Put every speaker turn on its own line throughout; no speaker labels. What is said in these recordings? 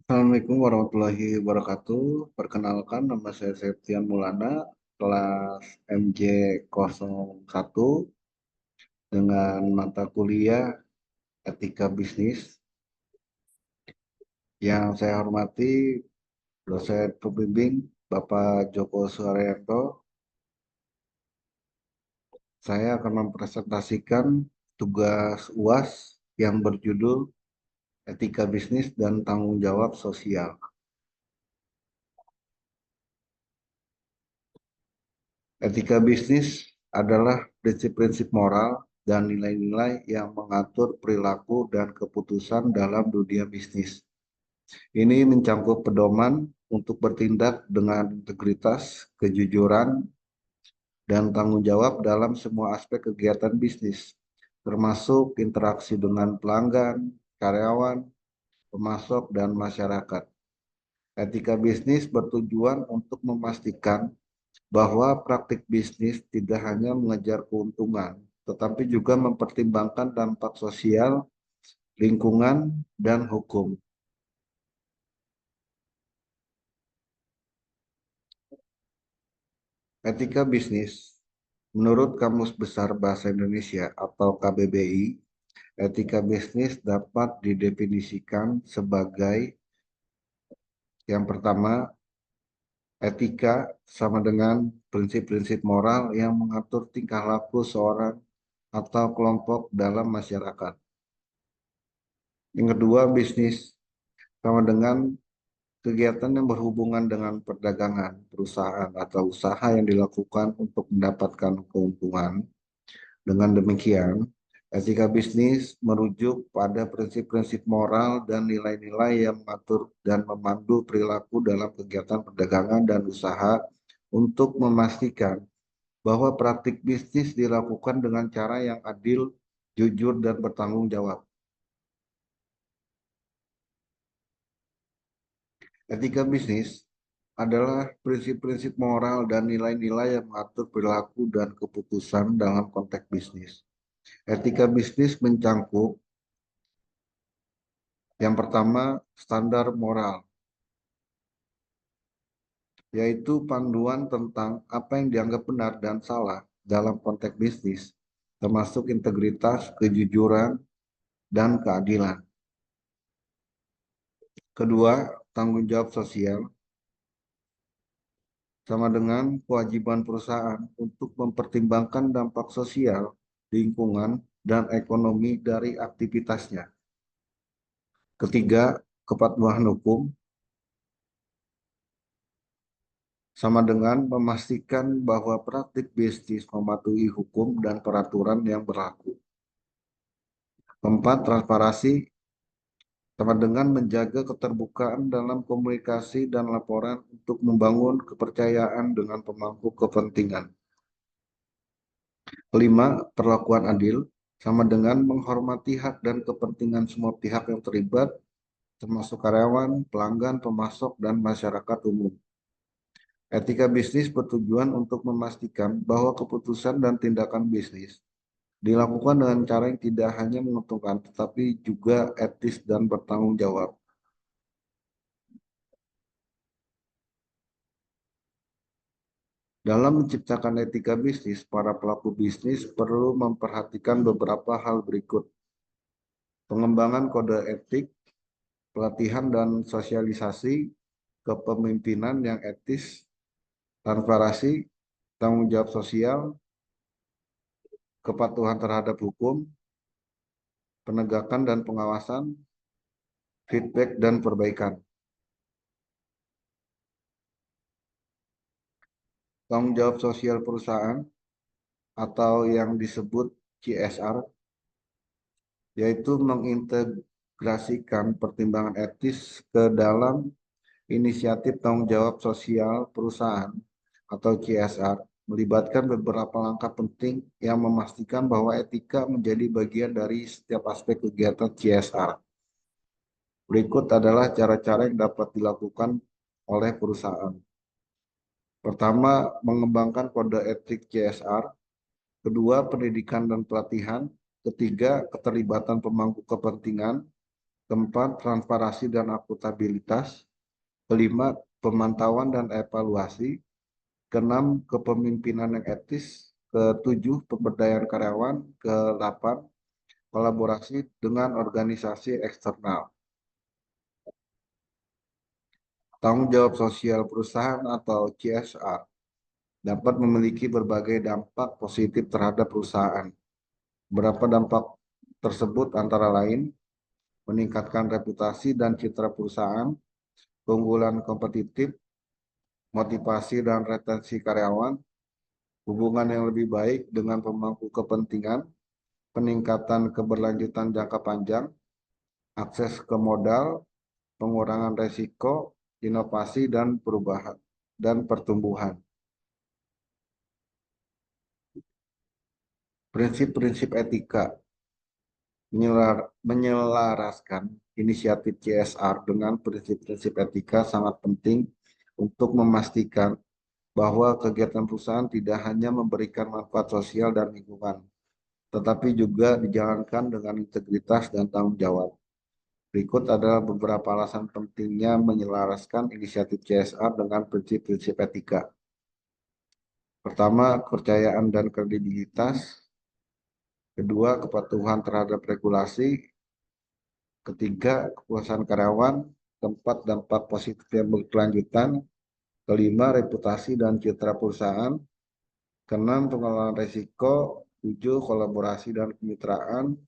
Assalamualaikum warahmatullahi wabarakatuh. Perkenalkan, nama saya Septian Maulana, kelas MJ01 dengan mata kuliah Etika Bisnis. Yang saya hormati dosen pembimbing Bapak Joko Suharyanto. Saya akan mempresentasikan tugas UAS yang berjudul Etika Bisnis dan Tanggung Jawab Sosial. Etika bisnis adalah prinsip-prinsip moral dan nilai-nilai yang mengatur perilaku dan keputusan dalam dunia bisnis. Ini mencakup pedoman untuk bertindak dengan integritas, kejujuran, dan tanggung jawab dalam semua aspek kegiatan bisnis, termasuk interaksi dengan pelanggan, karyawan, pemasok, dan masyarakat. Etika bisnis bertujuan untuk memastikan bahwa praktik bisnis tidak hanya mengejar keuntungan, tetapi juga mempertimbangkan dampak sosial, lingkungan, dan hukum. Etika bisnis, menurut Kamus Besar Bahasa Indonesia atau KBBI, etika bisnis dapat didefinisikan sebagai yang pertama, etika sama dengan prinsip-prinsip moral yang mengatur tingkah laku seorang atau kelompok dalam masyarakat. Yang kedua, bisnis sama dengan kegiatan yang berhubungan dengan perdagangan, perusahaan, atau usaha yang dilakukan untuk mendapatkan keuntungan. Dengan demikian, etika bisnis merujuk pada prinsip-prinsip moral dan nilai-nilai yang mengatur dan memandu perilaku dalam kegiatan perdagangan dan usaha untuk memastikan bahwa praktik bisnis dilakukan dengan cara yang adil, jujur, dan bertanggung jawab. Etika bisnis adalah prinsip-prinsip moral dan nilai-nilai yang mengatur perilaku dan keputusan dalam konteks bisnis. Etika bisnis mencangkup yang pertama, standar moral, yaitu panduan tentang apa yang dianggap benar dan salah dalam konteks bisnis, termasuk integritas, kejujuran, dan keadilan. Kedua, tanggung jawab sosial, sama dengan kewajiban perusahaan untuk mempertimbangkan dampak sosial, lingkungan, dan ekonomi dari aktivitasnya. Ketiga, kepatuhan hukum, sama dengan memastikan bahwa praktik bisnis mematuhi hukum dan peraturan yang berlaku. Keempat, transparansi, sama dengan menjaga keterbukaan dalam komunikasi dan laporan untuk membangun kepercayaan dengan pemangku kepentingan. Kelima, perlakuan adil, sama dengan menghormati hak dan kepentingan semua pihak yang terlibat, termasuk karyawan, pelanggan, pemasok, dan masyarakat umum. Etika bisnis bertujuan untuk memastikan bahwa keputusan dan tindakan bisnis dilakukan dengan cara yang tidak hanya menguntungkan, tetapi juga etis dan bertanggung jawab. Dalam menciptakan etika bisnis, para pelaku bisnis perlu memperhatikan beberapa hal berikut. Pengembangan kode etik, pelatihan dan sosialisasi, kepemimpinan yang etis, transparansi, tanggung jawab sosial, kepatuhan terhadap hukum, penegakan dan pengawasan, feedback dan perbaikan. Tanggung jawab sosial perusahaan atau yang disebut CSR, yaitu mengintegrasikan pertimbangan etis ke dalam inisiatif tanggung jawab sosial perusahaan atau CSR, melibatkan beberapa langkah penting yang memastikan bahwa etika menjadi bagian dari setiap aspek kegiatan CSR. Berikut adalah cara-cara yang dapat dilakukan oleh perusahaan. Pertama, mengembangkan kode etik CSR. Kedua, pendidikan dan pelatihan. Ketiga, keterlibatan pemangku kepentingan. Keempat, transparansi dan akuntabilitas. Kelima, pemantauan dan evaluasi. Keenam, kepemimpinan yang etis. Ketujuh, pemberdayaan karyawan. Kedelapan, kolaborasi dengan organisasi eksternal. Tanggung jawab sosial perusahaan atau CSR dapat memiliki berbagai dampak positif terhadap perusahaan. Beberapa dampak tersebut antara lain meningkatkan reputasi dan citra perusahaan, keunggulan kompetitif, motivasi dan retensi karyawan, hubungan yang lebih baik dengan pemangku kepentingan, peningkatan keberlanjutan jangka panjang, akses ke modal, pengurangan resiko, inovasi dan perubahan dan pertumbuhan. Prinsip-prinsip etika menyelaraskan inisiatif CSR dengan prinsip-prinsip etika sangat penting untuk memastikan bahwa kegiatan perusahaan tidak hanya memberikan manfaat sosial dan lingkungan, tetapi juga dijalankan dengan integritas dan tanggung jawab. Berikut adalah beberapa alasan pentingnya menyelaraskan inisiatif CSR dengan prinsip-prinsip etika. Pertama, kepercayaan dan kredibilitas. Kedua, kepatuhan terhadap regulasi. Ketiga, kepuasan karyawan. Keempat, dampak positif yang berkelanjutan. Kelima, reputasi dan citra perusahaan. Keenam, pengelolaan risiko. Tujuh, kolaborasi dan kemitraan.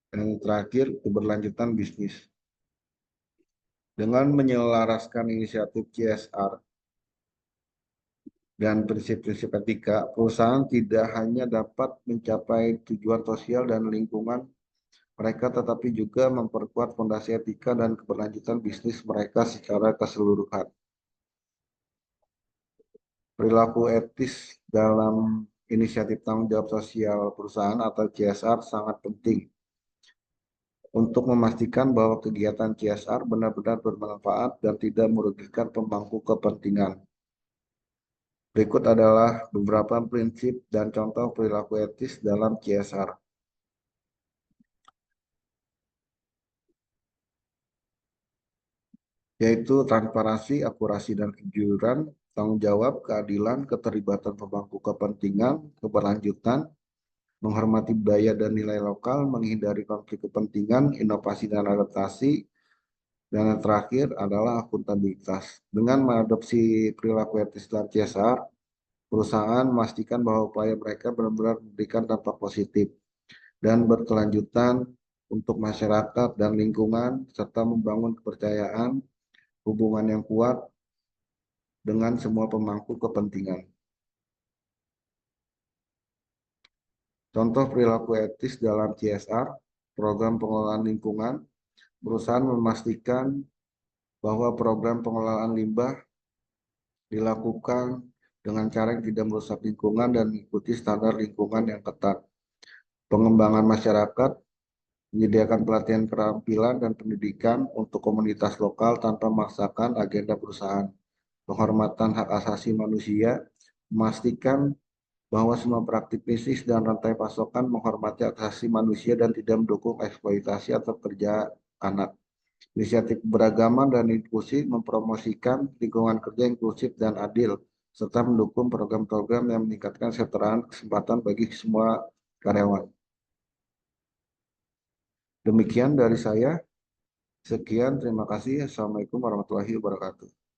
Dan yang terakhir, keberlanjutan bisnis. Dengan menyelaraskan inisiatif CSR dan prinsip-prinsip etika, perusahaan tidak hanya dapat mencapai tujuan sosial dan lingkungan mereka, tetapi juga memperkuat fondasi etika dan keberlanjutan bisnis mereka secara keseluruhan. Perilaku etis dalam inisiatif tanggung jawab sosial perusahaan atau CSR sangat penting untuk memastikan bahwa kegiatan CSR benar-benar bermanfaat dan tidak merugikan pemangku kepentingan. Berikut adalah beberapa prinsip dan contoh perilaku etis dalam CSR, yaitu transparansi, akurasi dan kejujuran, tanggung jawab, keadilan, keterlibatan pemangku kepentingan, keberlanjutan, menghormati budaya dan nilai lokal, menghindari konflik kepentingan, inovasi dan adaptasi, dan yang terakhir adalah akuntabilitas. Dengan mengadopsi perilaku etis dalam CSR, perusahaan memastikan bahwa upaya mereka benar-benar memberikan dampak positif dan berkelanjutan untuk masyarakat dan lingkungan, serta membangun kepercayaan, hubungan yang kuat dengan semua pemangku kepentingan. Contoh perilaku etis dalam CSR, program pengelolaan lingkungan, perusahaan memastikan bahwa program pengelolaan limbah dilakukan dengan cara yang tidak merusak lingkungan dan mengikuti standar lingkungan yang ketat. Pengembangan masyarakat menyediakan pelatihan keterampilan dan pendidikan untuk komunitas lokal tanpa memaksakan agenda perusahaan. Penghormatan hak asasi manusia memastikan bahwa semua praktik bisnis dan rantai pasokan menghormati hak asasi manusia dan tidak mendukung eksploitasi atau kerja anak. Inisiatif beragama dan inklusi mempromosikan lingkungan kerja inklusif dan adil, serta mendukung program-program yang meningkatkan kesetaraan kesempatan bagi semua karyawan. Demikian dari saya. Sekian, terima kasih. Assalamualaikum warahmatullahi wabarakatuh.